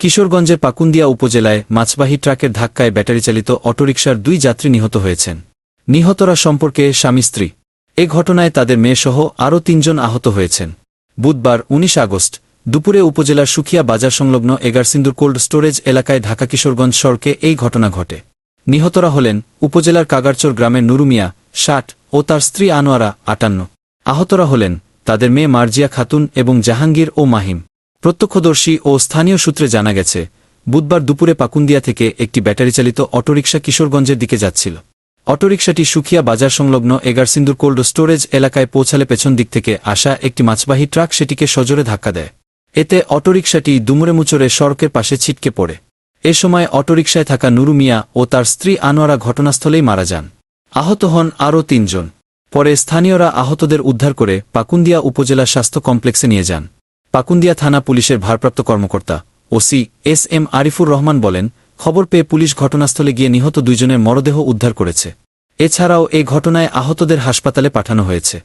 কিশোরগঞ্জের পাকুন্দিয়া উপজেলায় মাছবাহী ট্রাকের ধাক্কায় ব্যাটারিচালিত অটোরিকশার 2 যাত্রী নিহত হয়েছেন। নিহতরা সম্পর্কে স্বামী-স্ত্রী। এ ঘটনায় তাদের মেয়েসহ আরও 3 জন আহত হয়েছেন। বুধবার 19 আগস্ট দুপুরে উপজেলার সুখিয়া বাজার সংলগ্ন এগারসিন্দুর কোল্ড স্টোরেজ এলাকায় ঢাকা কিশোরগঞ্জ সড়কে এই ঘটনা ঘটে। নিহতরা হলেন উপজেলার কাগারচর গ্রামের নুরু মিয়া 60 ও তার স্ত্রী আনোয়ারা 58। আহতরা হলেন তাদের মেয়ে মার্জিয়া খাতুন এবং জাহাঙ্গীর ও মাহিম। প্রত্যক্ষদর্শী ও স্থানীয় সূত্রে জানা গেছে, বুধবার দুপুরে পাকুন্দিয়া থেকে একটি ব্যাটারিচালিত অটোরিকশা কিশোরগঞ্জের দিকে যাচ্ছিল। অটোরিকশাটি সুখিয়া বাজার সংলগ্ন এগারসিন্দুর কোল্ড স্টোরেজ এলাকায় পৌঁছালে পেছন দিক থেকে আসা একটি মাছবাহী ট্রাক সেটিকে সজোরে ধাক্কা দেয়। এতে অটোরিকশাটি দুমড়ে-মুচড়ে সড়কের পাশে ছিটকে পড়ে। এ সময় অটোরিকশায় থাকা নুরু মিয়া ও তার স্ত্রী আনোয়ারা ঘটনাস্থলেই মারা যান। আহত হন আরও 3 জন। পরে স্থানীয়রা আহতদের উদ্ধার করে পাকুন্দিয়া উপজেলা স্বাস্থ্য কমপ্লেক্সে নিয়ে যান। পাকুন্দিয়া থানা পুলিশের ভারপ্রাপ্ত কর্মকর্তা ওসি এস.এম. আরিফুর রহমান বলেন, খবর পেয়ে পুলিশ ঘটনাস্থলে গিয়ে নিহত 2 জনের মরদেহ উদ্ধার করেছে। এছাড়াও এ ঘটনায় আহতদের হাসপাতালে পাঠানো হয়েছে।